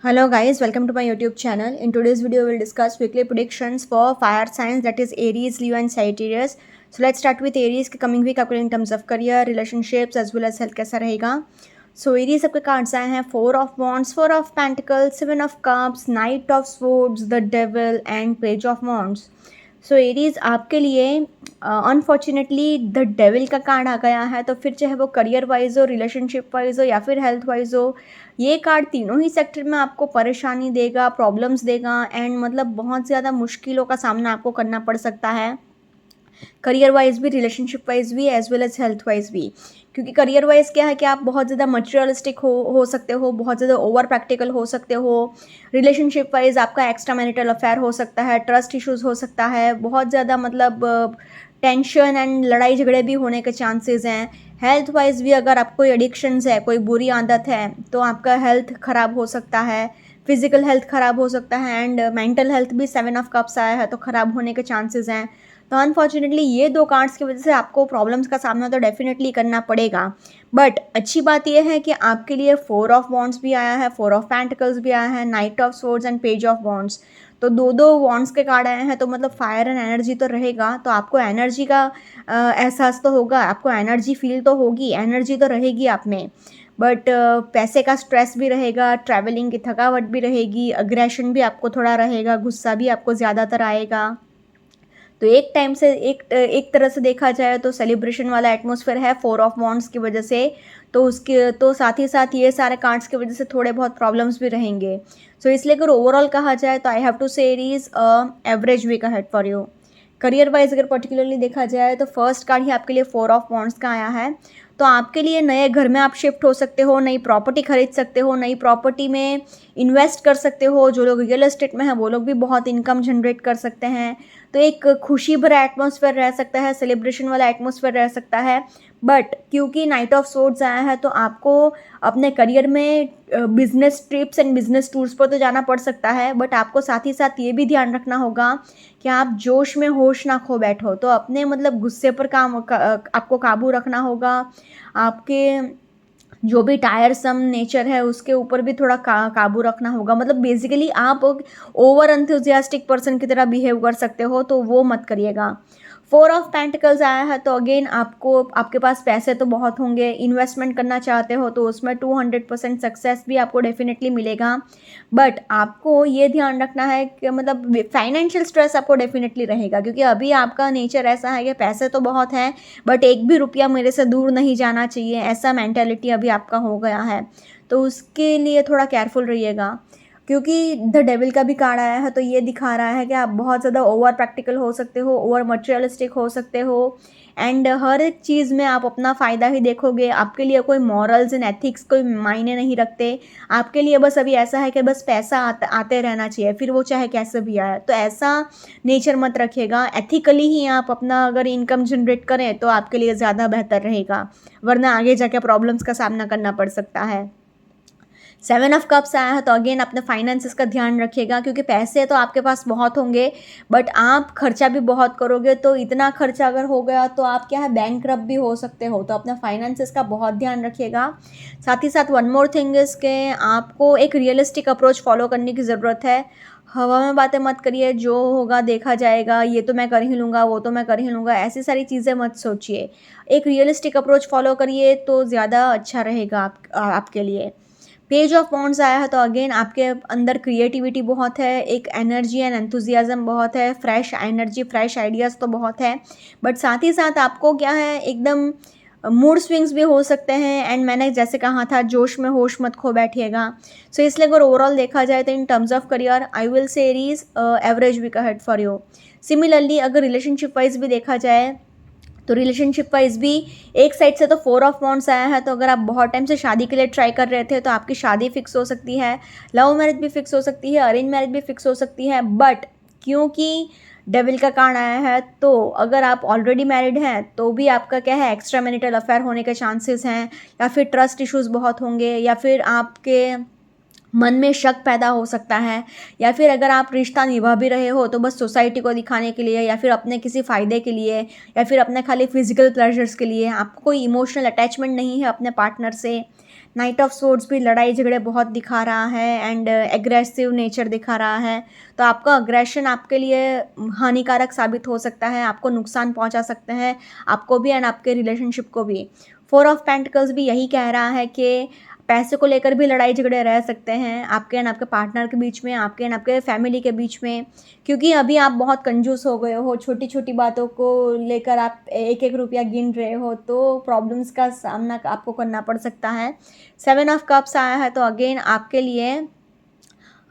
Hello guys, welcome to my YouTube channel. In today's video, we'll discuss weekly predictions for fire signs, that is Aries, Leo and Sagittarius. So let's start with Aries के coming week आपके in terms of career, relationships as well as health कैसा रहेगा. So Aries आपके cards आए हैं 4 of Wands, 4 of Pentacles, 7 of Cups, Knight of Swords, the Devil and Page of Wands. So Aries आपके लिए unfortunately the devil का card आ गया है. तो फिर चाहे वो करियर वाइज हो, रिलेशनशिप वाइज हो या फिर हेल्थ वाइज हो, ये कार्ड तीनों ही सेक्टर में आपको परेशानी देगा, प्रॉब्लम्स देगा एंड मतलब बहुत ज़्यादा मुश्किलों का सामना आपको करना पड़ सकता है, करियर वाइज भी, रिलेशनशिप वाइज भी, as well as health wise भी. क्योंकि करियर वाइज क्या है कि आप बहुत ज़्यादा मटेरियलिस्टिक हो सकते हो, बहुत ज़्यादा ओवर प्रैक्टिकल हो सकते हो. रिलेशनशिप वाइज आपका एक्स्ट्रा मैरिटल अफेयर हो सकता है, ट्रस्ट इश्यूज हो सकता है, बहुत ज़्यादा मतलब टेंशन एंड लड़ाई झगड़े भी होने के चांसेस हैं. हेल्थ वाइज भी अगर आपको कोई एडिक्शंस है, कोई बुरी आदत है, तो आपका हेल्थ ख़राब हो सकता है, फिजिकल हेल्थ ख़राब हो सकता है एंड मेंटल हेल्थ भी 7 ऑफ कप्स आया है तो ख़राब होने के चांसेस हैं. तो अनफॉर्चुनेटली ये दो कार्ड्स की वजह से आपको प्रॉब्लम्स का सामना तो डेफिनेटली करना पड़ेगा. बट अच्छी बात यह है कि आपके लिए 4 ऑफ वॉन्ड्स भी आया है, 4 ऑफ पेंटिकल्स भी आया है, night of swords and page of wands. तो दो दो वॉन्ड्स के कार्ड आए हैं तो मतलब फायर एंड एनर्जी तो रहेगा. तो आपको एनर्जी का एहसास तो होगा, आपको एनर्जी फील तो होगी, एनर्जी तो रहेगी आप में. बट पैसे का स्ट्रेस भी रहेगा, ट्रैवलिंग की थकावट भी रहेगी, अग्रेशन भी आपको थोड़ा रहेगा, गुस्सा भी आपको ज़्यादातर आएगा. तो एक टाइम से एक तरह से देखा जाए तो सेलिब्रेशन वाला एटमॉस्फेयर है 4 ऑफ वॉन्ड्स की वजह से. तो उसके तो साथ ही साथ ये सारे कार्ड्स की वजह से थोड़े बहुत प्रॉब्लम्स भी रहेंगे. सो इसलिए अगर ओवरऑल कहा जाए तो I have to say is average week ahead for you. Career wise अगर पर्टिकुलरली देखा जाए तो फर्स्ट कार्ड ही आपके लिए 4 ऑफ वॉन्ड्स का आया है. तो आपके लिए नए घर में आप शिफ्ट हो सकते हो, नई प्रॉपर्टी खरीद सकते हो, नई प्रॉपर्टी में इन्वेस्ट कर सकते हो. जो लोग रियल एस्टेट में हैं वो लोग भी बहुत इनकम जनरेट कर सकते हैं. तो एक खुशी भरा एटमॉस्फेयर रह सकता है, सेलिब्रेशन वाला एटमॉस्फेयर रह सकता है. बट क्योंकि नाइट ऑफ सोर्ड्स आया है तो आपको अपने करियर में business trips and business tours पर तो जाना पड़ सकता है. बट आपको साथ ही साथ ये भी ध्यान रखना होगा कि आप जोश में होश ना खो बैठो. तो अपने मतलब गुस्से पर आपको काबू रखना होगा. आपके जो भी टायरसम नेचर है उसके ऊपर भी थोड़ा काबू रखना होगा. मतलब बेसिकली आप ओवर एंथुजियास्टिक पर्सन की तरह बिहेव कर सकते हो तो वो मत करिएगा. 4 ऑफ पेंटिकल्स आया है तो अगेन आपको, आपके पास पैसे तो बहुत होंगे, इन्वेस्टमेंट करना चाहते हो तो उसमें 200% सक्सेस भी आपको डेफिनेटली मिलेगा. बट आपको ये ध्यान रखना है कि मतलब फाइनेंशियल स्ट्रेस आपको डेफिनेटली रहेगा, क्योंकि अभी आपका नेचर ऐसा है कि पैसे तो बहुत हैं बट एक भी रुपया मेरे से दूर नहीं जाना चाहिए, ऐसा मेंटालिटी अभी आपका हो गया है. तो उसके लिए थोड़ा केयरफुल रहिएगा. क्योंकि द डेविल का भी कार्ड आया है तो ये दिखा रहा है कि आप बहुत ज़्यादा ओवर प्रैक्टिकल हो सकते हो, ओवर मटेरियलिस्टिक हो सकते हो एंड हर एक चीज़ में आप अपना फ़ायदा ही देखोगे. आपके लिए कोई मॉरल्स एंड एथिक्स कोई मायने नहीं रखते. आपके लिए बस अभी ऐसा है कि बस पैसा आते रहना चाहिए, फिर वो चाहे कैसे भी आए. तो ऐसा नेचर मत रखिएगा. एथिकली ही आप अपना अगर इनकम जनरेट करें तो आपके लिए ज़्यादा बेहतर रहेगा, वरना आगे जाके प्रॉब्लम्स का सामना करना पड़ सकता है. 7 ऑफ कप्स आया है तो अगेन अपने फाइनेंसेस का ध्यान रखिएगा, क्योंकि पैसे तो आपके पास बहुत होंगे बट आप खर्चा भी बहुत करोगे. तो इतना खर्चा अगर हो गया तो आप क्या है, बैंकरप्ट भी हो सकते हो. तो अपने फाइनेंसेस का बहुत ध्यान रखिएगा. साथ ही साथ वन मोर थिंग इज़ के आपको एक रियलिस्टिक अप्रोच फॉलो करने की ज़रूरत है. हवा में बातें मत करिए, जो होगा देखा जाएगा, ये तो मैं कर ही लूँगा, वो तो मैं कर ही लूँगा, ऐसी सारी चीज़ें मत सोचिए. एक रियलिस्टिक अप्रोच फॉलो करिए तो ज़्यादा अच्छा रहेगा आपके लिए. पेज ऑफ वॉन्ड्स आया है तो अगेन आपके अंदर क्रिएटिविटी बहुत है, एक एनर्जी एंड एंथुजियाज्म बहुत है, फ्रेश एनर्जी, फ्रेश आइडियाज़ तो बहुत है. बट साथ ही साथ आपको क्या है, एकदम मूड स्विंग्स भी हो सकते हैं एंड मैंने जैसे कहा था जोश में होश मत खो बैठिएगा. सो इसलिए अगर ओवरऑल देखा जाए तो in terms of career I will say is average week ahead for you. Similarly अगर रिलेशनशिप वाइज भी देखा जाए तो रिलेशनशिप वाइज भी एक साइड से तो 4 ऑफ वॉन्ड्स आया है. तो अगर आप बहुत टाइम से शादी के लिए ट्राई कर रहे थे तो आपकी शादी फिक्स हो सकती है, लव मैरिज भी फिक्स हो सकती है, अरेंज मैरिज भी फिक्स हो सकती है. बट क्योंकि डेविल का कार्ड आया है तो अगर आप ऑलरेडी मैरिड हैं तो भी आपका क्या है, एक्स्ट्रा मैरिटल अफेयर होने के चांसेस हैं, या फिर ट्रस्ट इश्यूज़ बहुत होंगे, या फिर आपके मन में शक पैदा हो सकता है, या फिर अगर आप रिश्ता निभा भी रहे हो तो बस सोसाइटी को दिखाने के लिए, या फिर अपने किसी फ़ायदे के लिए, या फिर अपने खाली फिजिकल प्लेजर्स के लिए. आपको कोई इमोशनल अटैचमेंट नहीं है अपने पार्टनर से. नाइट ऑफ स्वॉर्ड्स भी लड़ाई झगड़े बहुत दिखा रहा है एंड एग्रेसिव नेचर दिखा रहा है। तो आपका अग्रेशन आपके लिए हानिकारक साबित हो सकता है, आपको नुकसान पहुंचा सकते हैं, आपको भी एंड आपके रिलेशनशिप को भी। 4 ऑफ पेंटिकल्स भी यही कह रहा है कि पैसे को लेकर भी लड़ाई झगड़े रह सकते हैं आपके एंड आपके पार्टनर के बीच में, आपके एंड आपके फैमिली के बीच में, क्योंकि अभी आप बहुत कंजूस हो गए हो, छोटी छोटी बातों को लेकर आप एक एक रुपया गिन रहे हो, तो प्रॉब्लम्स का सामना आपको करना पड़ सकता है। 7 ऑफ कप्स आया है, तो अगेन आपके लिए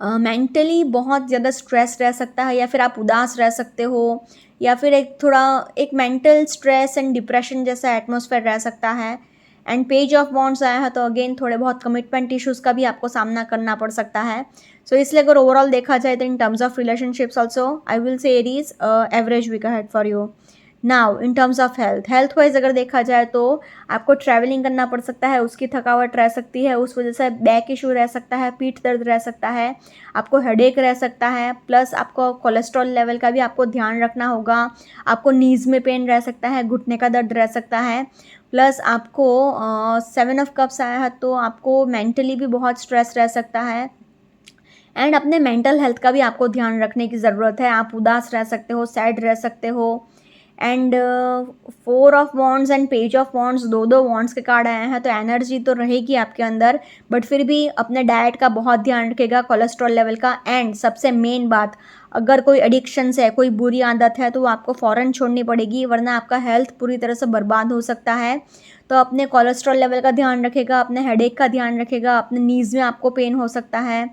मेंटली बहुत ज़्यादा स्ट्रेस रह सकता है, या फिर आप उदास रह सकते हो, या फिर एक मेंटल स्ट्रेस एंड डिप्रेशन जैसा एटमॉस्फेयर रह सकता है। एंड पेज ऑफ वॉन्ड्स आया है, तो अगेन थोड़े बहुत कमिटमेंट इश्यूज़ का भी आपको सामना करना पड़ सकता है। सो इसलिए अगर ओवरऑल देखा जाए तो in terms of relationships also I will say Aries average week ahead for you. Now in terms of health wise अगर देखा जाए तो आपको ट्रैवलिंग करना पड़ सकता है, उसकी थकावट रह सकती है, उस वजह से बैक इशू रह सकता है, पीठ दर्द रह सकता है, आपको हेडेक रह सकता है, प्लस आपको कोलेस्ट्रॉल लेवल का भी आपको ध्यान रखना होगा, आपको नीज में पेन रह सकता है, घुटने का दर्द रह सकता है, प्लस आपको 7 ऑफ कप्स आया है, तो आपको मेंटली भी बहुत स्ट्रेस रह सकता है एंड अपने मेंटल हेल्थ का भी आपको ध्यान रखने की ज़रूरत है। आप उदास रह सकते हो, सैड रह सकते हो। And 4 of wands and page of wands, दो वॉन्ड्स के कार्ड आए हैं, तो एनर्जी तो रहेगी आपके अंदर, बट फिर भी अपने डाइट का बहुत ध्यान रखेगा, कोलेस्ट्रॉल लेवल का। एंड सबसे मेन बात, अगर कोई एडिक्शंस है, कोई बुरी आदत है, तो वो आपको फ़ौरन छोड़नी पड़ेगी, वरना आपका हेल्थ पूरी तरह से बर्बाद हो सकता है। तो अपने कोलेस्ट्रॉल लेवल का ध्यान रखेगा, अपने हेडेक का ध्यान रखेगा, अपने नीज़ में आपको पेन हो सकता है।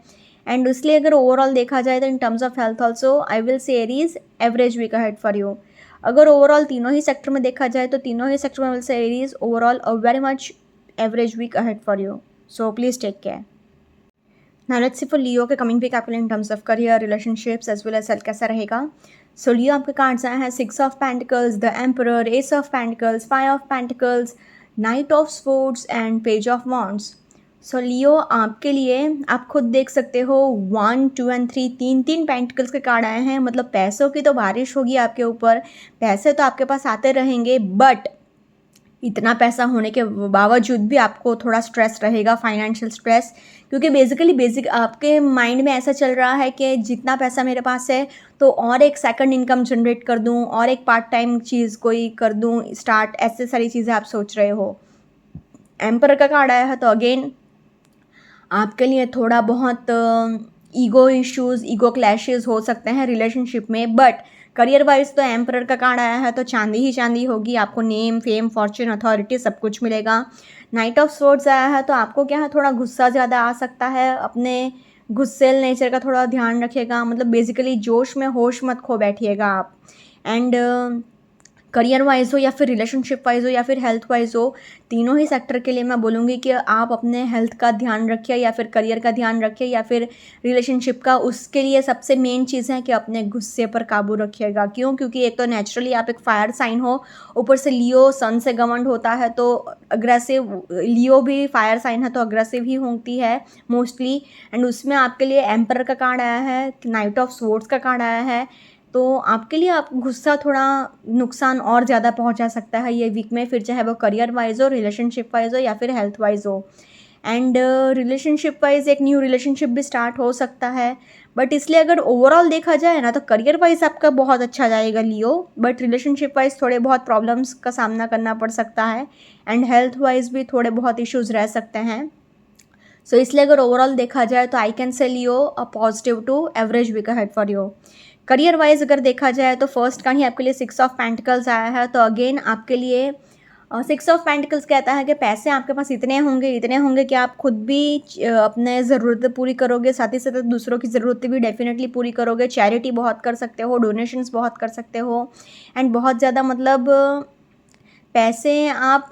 एंड इसलिए अगर ओवरऑल देखा जाए तो in terms of health also I will say Aries average week ahead for you. अगर ओवरऑल तीनों ही सेक्टर में देखा जाए तो तीनों ही सेक्टर में will say Aries overall a very much average week ahead for you, so please take care. Now let's see for Leo के कमिंग वीक आपके लिए in terms of career, relationships as well as health कैसा रहेगा। So Leo आपके cards आए हैं 6 of pentacles, the emperor, ace of pentacles, 5 of pentacles, knight of swords and page of wands. So Leo आपके लिए आप खुद देख सकते हो 1, 2 एंड 3 तीन पेंटिकल्स के कार्ड आए हैं, मतलब पैसों की तो बारिश होगी आपके ऊपर, पैसे तो आपके पास आते रहेंगे, बट इतना पैसा होने के बावजूद भी आपको थोड़ा स्ट्रेस रहेगा, फाइनेंशियल स्ट्रेस, क्योंकि बेसिक आपके माइंड में ऐसा चल रहा है कि जितना पैसा मेरे पास है तो और एक सेकंड इनकम जनरेट कर दूं, और एक पार्ट टाइम चीज़ कोई कर दूं स्टार्ट, ऐसे सारी चीज़ें आप सोच रहे हो। एम्पर का कार्ड आया है, तो अगेन आपके लिए थोड़ा बहुत ईगो इश्यूज़, ईगो क्लैशेस हो सकते हैं रिलेशनशिप में, बट करियर वाइज तो एम्परर का कार्ड आया है, तो चांदी ही चांदी होगी, आपको नेम, फेम, फॉर्च्यून, अथॉरिटी सब कुछ मिलेगा। नाइट ऑफ स्वॉर्ड्स आया है, तो आपको क्या है, थोड़ा गुस्सा ज़्यादा आ सकता है, अपने गुस्सेल नेचर का थोड़ा ध्यान रखिएगा, मतलब बेसिकली जोश में होश मत खो बैठिएगा आप। एंड करियर वाइज हो या फिर रिलेशनशिप वाइज हो या फिर हेल्थ वाइज हो, तीनों ही सेक्टर के लिए मैं बोलूँगी कि आप अपने हेल्थ का ध्यान रखिए, या फिर करियर का ध्यान रखिए, या फिर रिलेशनशिप का। उसके लिए सबसे मेन चीज़ है कि अपने गुस्से पर काबू रखिएगा। क्यों? क्योंकि एक तो नेचुरली आप एक फायर साइन हो, ऊपर से लियो सन से गवर्नड होता है, तो अग्रेसिव, लियो भी फायर साइन है तो अग्रेसिव ही होती है मोस्टली। एंड उसमें आपके लिए एम्पर का कार्ड आया है, नाइट ऑफ स्वॉर्ड्स का कार्ड आया है, तो आपके लिए आप गुस्सा थोड़ा नुकसान और ज़्यादा पहुंचा सकता है ये वीक में, फिर चाहे वो करियर वाइज हो, रिलेशनशिप वाइज हो या फिर हेल्थ वाइज हो। एंड रिलेशनशिप वाइज एक न्यू रिलेशनशिप भी स्टार्ट हो सकता है, बट इसलिए अगर ओवरऑल देखा जाए ना तो करियर वाइज आपका बहुत अच्छा जाएगा लियो, बट रिलेशनशिप वाइज थोड़े बहुत प्रॉब्लम्स का सामना करना पड़ सकता है, एंड हेल्थ वाइज भी थोड़े बहुत इश्यूज़ रह सकते हैं। सो इसलिए अगर ओवरऑल देखा जाए तो I can say Leo a positive to average week ahead for you. Career wise अगर देखा जाए तो फर्स्ट का ही आपके लिए 6 ऑफ पेंटिकल्स आया है, तो अगेन आपके लिए 6 ऑफ पेंटिकल्स कहता है कि पैसे आपके पास इतने होंगे कि आप खुद भी अपने ज़रूरतें पूरी करोगे, साथ ही साथ दूसरों की ज़रूरतें भी डेफिनेटली पूरी करोगे, चैरिटी बहुत कर सकते हो, डोनेशंस बहुत कर सकते हो, एंड बहुत ज़्यादा मतलब पैसे आप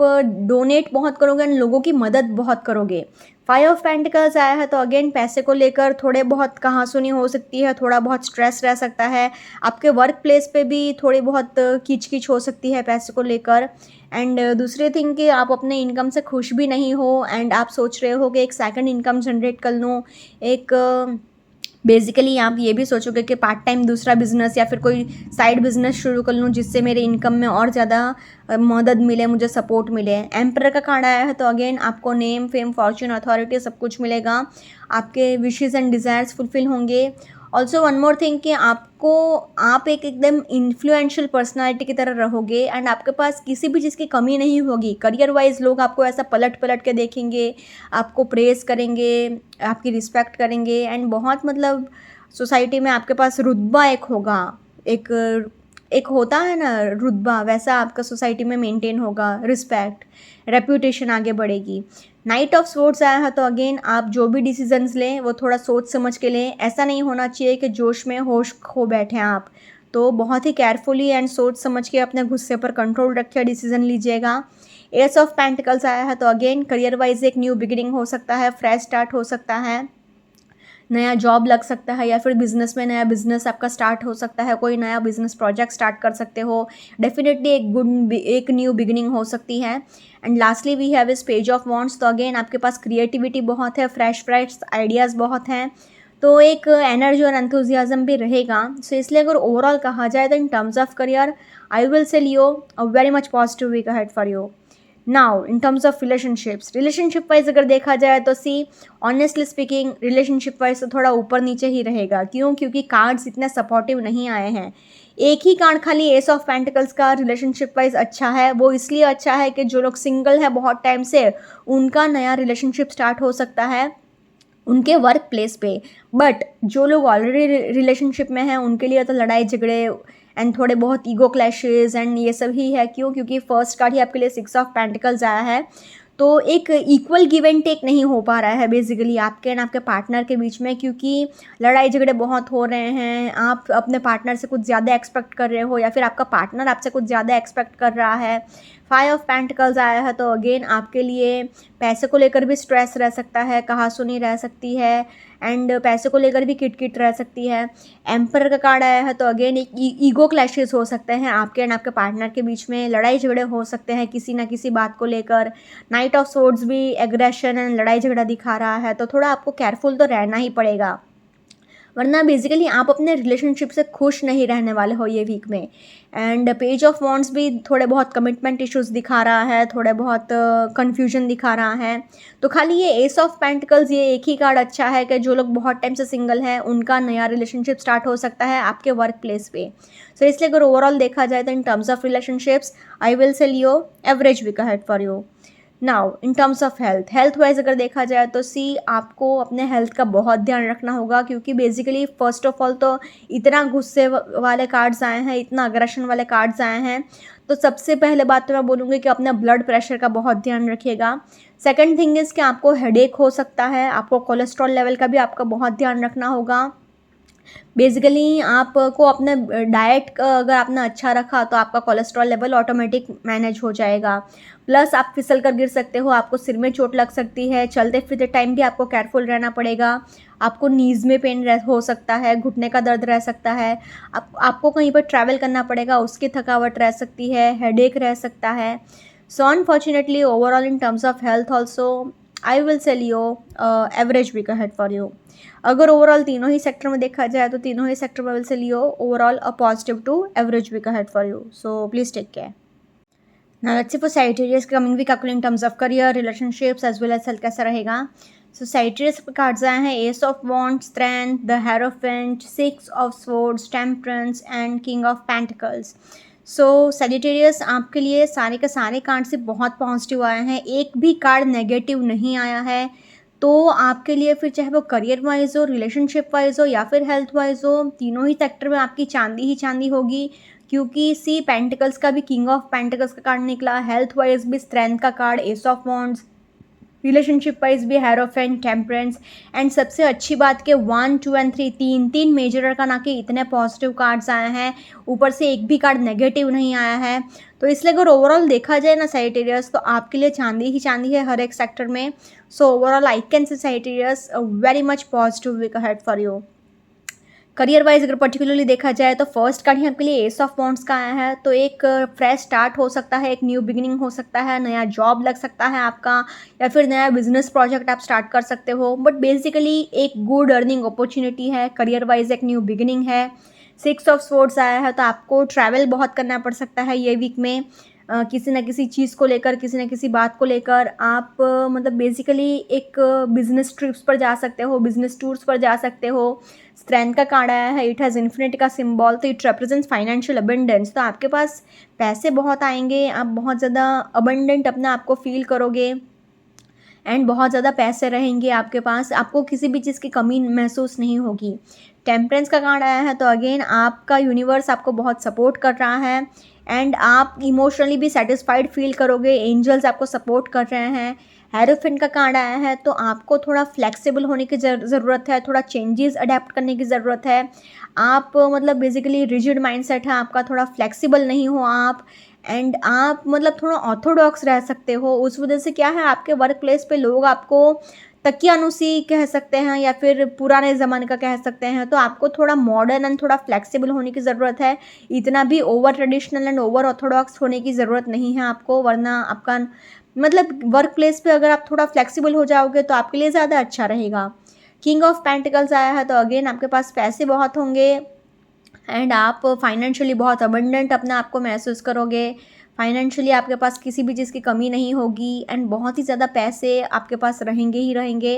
डोनेट बहुत करोगे एंड लोगों की मदद बहुत करोगे। 5 ऑफ पेंटिकल्स आया है, तो अगेन पैसे को लेकर थोड़े बहुत कहासुनी हो सकती है, थोड़ा बहुत स्ट्रेस रह सकता है, आपके वर्क प्लेस पे भी थोड़ी बहुत कीच हो सकती है पैसे को लेकर। एंड दूसरी थिंग कि आप अपने इनकम से खुश भी नहीं हो, एंड आप सोच रहे हो कि एक सेकंड इनकम जनरेट कर लूँ, एक बेसिकली आप ये भी सोचोगे कि पार्ट टाइम दूसरा बिजनेस या फिर कोई साइड बिजनेस शुरू कर लूँ जिससे मेरे इनकम में और ज़्यादा मदद मिले, मुझे सपोर्ट मिले। एम्परर का कार्ड आया है तो अगेन आपको नेम, फेम, फॉर्च्यून, अथॉरिटी सब कुछ मिलेगा। आपके विशेज़ एंड डिज़ायर्स फुलफिल होंगे। ऑल्सो वन मोर थिंग कि आप एक एकदम इन्फ्लुएंशियल पर्सनालिटी की तरह रहोगे एंड आपके पास किसी भी चीज़ की कमी नहीं होगी। करियर वाइज लोग आपको ऐसा पलट पलट के देखेंगे, आपको प्रेज़ करेंगे, आपकी रिस्पेक्ट करेंगे एंड बहुत मतलब सोसाइटी में आपके पास रुतबा एक होगा। एक एक होता है ना रुतबा, वैसा आपका सोसाइटी में मेंटेन होगा। रिस्पेक्ट, रेप्यूटेशन आगे बढ़ेगी। नाइट ऑफ स्वॉर्ड्स आया है तो अगेन आप जो भी डिसीजंस लें वो थोड़ा सोच समझ के लें। ऐसा नहीं होना चाहिए कि जोश में होश खो बैठें आप। तो बहुत ही केयरफुली एंड सोच समझ के अपने गुस्से पर कंट्रोल रखिए, डिसीजन लीजिएगा। एस ऑफ पेंटिकल्स आया है तो अगेन करियर वाइज एक न्यू बिगिनिंग हो सकता है, फ्रेश स्टार्ट हो सकता है, नया जॉब लग सकता है या फिर बिजनेस में नया बिजनेस आपका स्टार्ट हो सकता है, कोई नया बिजनेस प्रोजेक्ट स्टार्ट कर सकते हो। डेफिनेटली एक न्यू बिगिनिंग हो सकती है। एंड लास्टली वी हैव इस पेज ऑफ वॉन्ड्स तो अगेन आपके पास क्रिएटिविटी बहुत है, फ्रेश आइडियाज़ बहुत हैं, तो एक एनर्जी और एंथुजियाज्म भी रहेगा। सो इसलिए अगर ओवरऑल कहा जाए तो in terms of career I will say Leo a very much positive week ahead for you. Now in terms of relationship wise अगर देखा जाए तो see honestly speaking relationship wise तो थोड़ा ऊपर नीचे ही रहेगा। क्यों? क्योंकि कार्ड्स इतने सपोर्टिव नहीं आए हैं। एक ही कार्ड खाली एस ऑफ पेंटिकल्स का रिलेशनशिप वाइज अच्छा है। वो इसलिए अच्छा है कि जो लोग सिंगल है बहुत टाइम से, उनका नया रिलेशनशिप स्टार्ट हो सकता है उनके वर्क प्लेस पे। बट जो लोग ऑलरेडी रिलेशनशिप में हैं उनके लिए तो लड़ाई झगड़े एंड थोड़े बहुत ईगो क्लैशेस एंड ये सब ही है। क्यों? क्योंकि फर्स्ट कार्ड ही आपके लिए 6 ऑफ पेंटिकल्स आया है। तो एक इक्वल गिव एंड टेक नहीं हो पा रहा है बेसिकली आपके एंड आपके पार्टनर के बीच में, क्योंकि लड़ाई झगड़े बहुत हो रहे हैं। आप अपने पार्टनर से कुछ ज़्यादा एक्सपेक्ट कर रहे हो या फिर आपका पार्टनर आपसे कुछ ज़्यादा एक्सपेक्ट कर रहा है। 5 ऑफ पेंटिकल्स आया है तो अगेन आपके लिए पैसे को लेकर भी स्ट्रेस रह सकता है, कहासुनी रह सकती है एंड पैसे को लेकर भी किटकिट रह सकती है। एम्पर का कार्ड आया है तो अगेन एक ईगो क्लैशेस हो सकते हैं आपके एंड आपके पार्टनर के बीच में, लड़ाई झगड़े हो सकते हैं किसी ना किसी बात को लेकर। नाइट ऑफ सोर्ड्स भी एग्रेशन एंड लड़ाई झगड़ा दिखा रहा है, तो थोड़ा आपको केयरफुल तो रहना ही पड़ेगा, वरना बेसिकली आप अपने रिलेशनशिप से खुश नहीं रहने वाले हो ये वीक में। एंड पेज ऑफ वॉन्ड्स भी थोड़े बहुत कमिटमेंट इश्यूज दिखा रहा है, थोड़े बहुत कन्फ्यूजन दिखा रहा है। तो खाली ये एस ऑफ पेंटिकल्स ये एक ही कार्ड अच्छा है कि जो लोग बहुत टाइम से सिंगल हैं उनका नया रिलेशनशिप स्टार्ट हो सकता है आपके वर्क प्लेस पे। सो इसलिए अगर ओवरऑल देखा जाए तो in terms of relationships I will say Leo average week ahead for you. Now in terms of health wise अगर देखा जाए तो सी आपको अपने हेल्थ का बहुत ध्यान रखना होगा, क्योंकि बेसिकली फर्स्ट ऑफ ऑल तो इतना गुस्से वाले कार्ड्स आए हैं, इतना अग्रेशन वाले कार्ड्स आए हैं। तो सबसे पहले बात तो मैं बोलूँगी कि अपना ब्लड प्रेशर का बहुत ध्यान रखिएगा। सेकंड थिंग इज़ कि आपको हेडेक हो सकता है, आपको कोलेस्ट्रॉल लेवल का भी आपका बहुत ध्यान रखना होगा। बेसिकली आपको अपने डाइट अगर आपने अच्छा रखा तो आपका कोलेस्ट्रॉल लेवल ऑटोमेटिक मैनेज हो जाएगा। प्लस आप फिसल कर गिर सकते हो, आपको सिर में चोट लग सकती है, चलते फिरते टाइम भी आपको केयरफुल रहना पड़ेगा। आपको नीज़ में पेन हो सकता है, घुटने का दर्द रह सकता है, आपको कहीं पर ट्रैवल करना पड़ेगा उसकी थकावट रह सकती है, हेडेक रह सकता है। So unfortunately overall in terms of health also I will tell you average week ahead for you. अगर ओवरऑल तीनों ही सेक्टर में देखा जाए तो तीनों ही सेक्टर में will say Leo overall a positive to average week ahead for you. So please take care. Now let's see for Sagittarius coming week आपके in terms of career, relationships as well as health कैसा रहेगा। So Sagittarius के cards आए हैं ace of wands, strength, the hierophant, 6 of swords, temperance and king of pentacles. So Sagittarius आपके लिए सारे के सारे कार्ड से बहुत पॉजिटिव आए हैं, एक भी कार्ड नेगेटिव नहीं आया है। तो आपके लिए फिर चाहे वो करियर वाइज हो, रिलेशनशिप वाइज हो या फिर हेल्थ वाइज हो, तीनों ही सेक्टर में आपकी चांदी ही चांदी होगी। क्योंकि सी पेंटिकल्स का भी किंग ऑफ पेंटिकल्स का कार्ड निकला, हेल्थ वाइज भी स्ट्रेंथ का card, S of wands, relationship wise भी हेरोफेंट, टेम्परेंस एंड सबसे अच्छी बात के 1, 2 एंड 3 तीन मेजर का ना कि इतने पॉजिटिव कार्ड्स आए हैं, ऊपर से एक भी कार्ड नेगेटिव नहीं आया है। तो इसलिए अगर ओवरऑल देखा जाए ना साइटेरियस, तो आपके लिए चांदी ही चांदी है हर एक सेक्टर में। So overall I can say Sagittarius very much positive week ahead for you. Career wise अगर पर्टिकुलरली देखा जाए तो फर्स्ट कार्ड ही आपके लिए एस ऑफ वॉन्ड्स का आया है, तो एक फ्रेश स्टार्ट हो सकता है, एक न्यू बिगिनिंग हो सकता है, नया जॉब लग सकता है आपका, या फिर नया बिजनेस प्रोजेक्ट आप स्टार्ट कर सकते हो। बट बेसिकली एक गुड अर्निंग अपॉर्चुनिटी है, करियर वाइज एक न्यू बिगिनिंग है। 6 ऑफ स्वॉर्ड्स आया है, तो आपको ट्रैवल बहुत करना पड़ सकता है ये वीक में। किसी ना किसी चीज़ को लेकर, किसी ना किसी बात को लेकर आप मतलब बेसिकली एक बिजनेस ट्रिप्स पर जा सकते हो, बिजनेस टूर्स पर जा सकते हो। स्ट्रेंथ का कार्ड आया है, इट हैज़ इन्फिनिटी का सिंबल, तो इट रिप्रेजेंट्स फाइनेंशियल अबंडेंस। तो आपके पास पैसे बहुत आएंगे, आप बहुत ज़्यादा अबंडेंट अपना आपको फील करोगे एंड बहुत ज़्यादा पैसे रहेंगे आपके पास, आपको किसी भी चीज़ की कमी महसूस नहीं होगी। टेम्परेंस का कार्ड आया है, तो अगेन आपका यूनिवर्स आपको बहुत सपोर्ट कर रहा है एंड आप इमोशनली भी सेटिस्फाइड फील करोगे, एंजल्स आपको सपोर्ट कर रहे हैं। हेरोफिन का कार्ड आया है, तो आपको थोड़ा फ्लेक्सिबल होने की ज़रूरत है, थोड़ा चेंजेस अडेप्ट करने की ज़रूरत है। आप मतलब बेसिकली रिजिड माइंडसेट है आपका, थोड़ा फ्लेक्सिबल नहीं हो आप एंड आप मतलब थोड़ा ऑर्थोडॉक्स रह सकते हो। उस वजह से क्या है, आपके वर्क प्लेस पे लोग आपको तकियानुसी कह सकते हैं या फिर पुराने ज़माने का कह सकते हैं, तो आपको थोड़ा मॉडर्न एंड थोड़ा फ्लेक्सिबल होने की ज़रूरत है। इतना भी over traditional and over Orthodox होने की ज़रूरत नहीं है आपको, वरना आपका मतलब वर्क प्लेस पे अगर आप थोड़ा फ्लेक्सिबल हो जाओगे तो आपके लिए ज़्यादा अच्छा रहेगा। किंग ऑफ पेंटिकल्स आया है, तो अगेन आपके पास पैसे बहुत होंगे एंड आप फाइनेंशियली बहुत अबंडेंट अपना आपको महसूस करोगे। फाइनेंशियली आपके पास किसी भी चीज़ की कमी नहीं होगी एंड बहुत ही ज़्यादा पैसे आपके पास रहेंगे ही रहेंगे।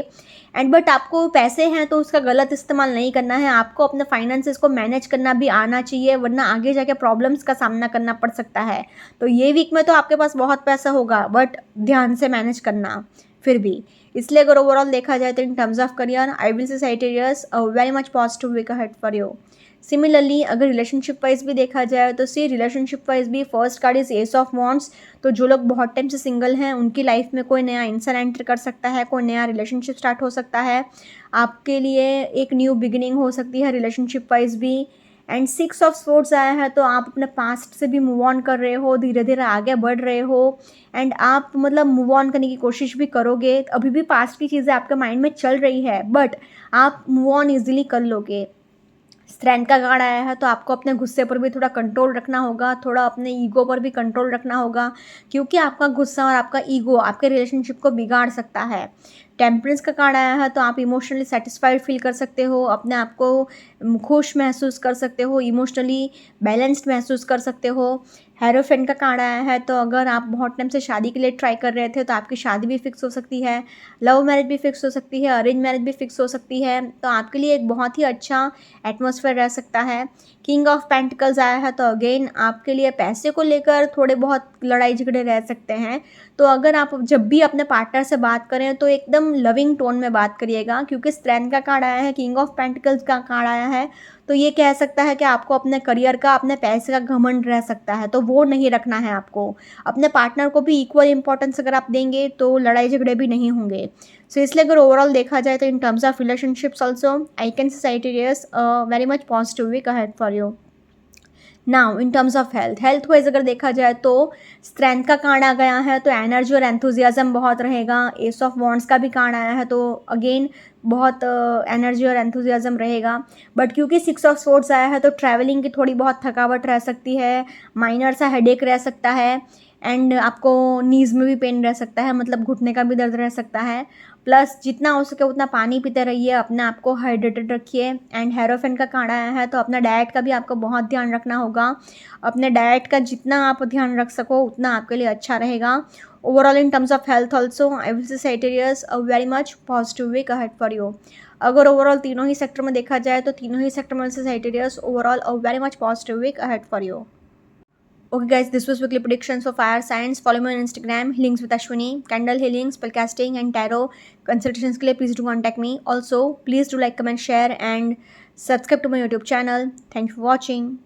एंड बट आपको पैसे हैं तो उसका गलत इस्तेमाल नहीं करना है, आपको अपने फाइनेंसेस को मैनेज करना भी आना चाहिए, वरना आगे जाके प्रॉब्लम्स का सामना करना पड़ सकता है। तो ये वीक में तो आपके पास बहुत पैसा होगा, बट ध्यान से मैनेज करना फिर भी। इसलिए अगर ओवरऑल देखा जाए तो in terms of career I will say Sagittarius very much positive week ahead for you. Similarly अगर रिलेशनशिप वाइज भी देखा जाए तो सी रिलेशनशिप वाइज भी first card is ace of wands. तो जो लोग बहुत टाइम से सिंगल हैं उनकी लाइफ में कोई नया इंसान एंटर कर सकता है, कोई नया रिलेशनशिप स्टार्ट हो सकता है, आपके लिए एक न्यू बिगिनिंग हो सकती है रिलेशनशिप वाइज भी। एंड 6 ऑफ स्वॉर्ड्स आया है, तो आप अपने पास्ट से भी मूव ऑन कर रहे हो, धीरे धीरे आगे बढ़ रहे हो एंड आप मतलब मूव ऑन करने की कोशिश भी करोगे। अभी भी पास्ट की चीज़ें आपके माइंड में चल रही है, बट आप मूव ऑन ईजिली कर लोगे। स्ट्रेंथ का कार्ड आया है, तो आपको अपने गुस्से पर भी थोड़ा कंट्रोल रखना होगा, थोड़ा अपने ईगो पर भी कंट्रोल रखना होगा, क्योंकि आपका गुस्सा और आपका ईगो आपके रिलेशनशिप को बिगाड़ सकता है। टेम्परेंस का कार्ड आया है, तो आप इमोशनली सेटिस्फाइड फील कर सकते हो, अपने आप को खुश महसूस कर सकते हो, इमोशनली बैलेंस्ड महसूस कर सकते हो। हेरोफेंट का कार्ड आया है, तो अगर आप बहुत टाइम से शादी के लिए ट्राई कर रहे थे तो आपकी शादी भी फिक्स हो सकती है, लव मैरिज भी फिक्स हो सकती है, अरेंज मैरिज भी फिक्स हो सकती है, तो आपके लिए एक बहुत ही अच्छा एटमॉस्फेयर रह सकता है। किंग ऑफ पेंटिकल्स आया है, तो अगेन आपके लिए पैसे को लेकर थोड़े बहुत लड़ाई झगड़े रह सकते हैं, तो अगर आप जब भी अपने पार्टनर से बात करें तो एकदम लविंग टोन में बात करिएगा, क्योंकि स्ट्रेंथ का कार्ड आया है, किंग ऑफ पेंटिकल्स का कार्ड आया है, तो ये कह सकता है कि आपको अपने करियर का, अपने पैसे का घमंड रह सकता है, तो वो नहीं रखना है आपको। अपने पार्टनर को भी इक्वल इंपॉर्टेंस अगर आप देंगे तो लड़ाई झगड़े भी नहीं होंगे। सो इसलिए अगर ओवरऑल देखा जाए तो in terms of relationships also I can say Sagittarius very much positive week ahead for you. Now in terms of health wise अगर देखा जाए तो स्ट्रेंथ का कार्ड आ गया है, तो एनर्जी और एंथुजियाज्म बहुत रहेगा। एस ऑफ वॉन्ड्स का भी कार्ड आया है, तो अगेन बहुत एनर्जी और एंथुजियाज्म रहेगा। बट क्योंकि 6 ऑफ स्वॉर्ड्स आया है, तो ट्रैवलिंग की थोड़ी बहुत थकावट रह सकती है, माइनर सा हेडेक रह सकता है एंड आपको नीज़ में भी पेन रह सकता है, मतलब घुटने का भी दर्द रह सकता है। प्लस जितना हो सके उतना पानी पीते रहिए, अपने आप को हाइड्रेटेड रखिए। एंड हेरोफेन का कार्ड आया है, तो अपना डाइट का भी आपको बहुत ध्यान रखना होगा। अपने डाइट का जितना आप ध्यान रख सको उतना आपके लिए अच्छा रहेगा। Overall in terms of health also I will say Sagittarius a very much positive week ahead for you. अगर ओवरऑल तीनों ही सेक्टर में देखा जाए तो तीनों ही सेक्टर में से Sagittarius overall a very much positive week ahead for you. Okay guys, this was weekly predictions for fire signs. Follow me on Instagram, healings with Ashwini, candle healing, spellcasting and tarot consultations के लिए please do contact me. Also, please do like, comment, share and subscribe to my YouTube channel. Thank you for watching.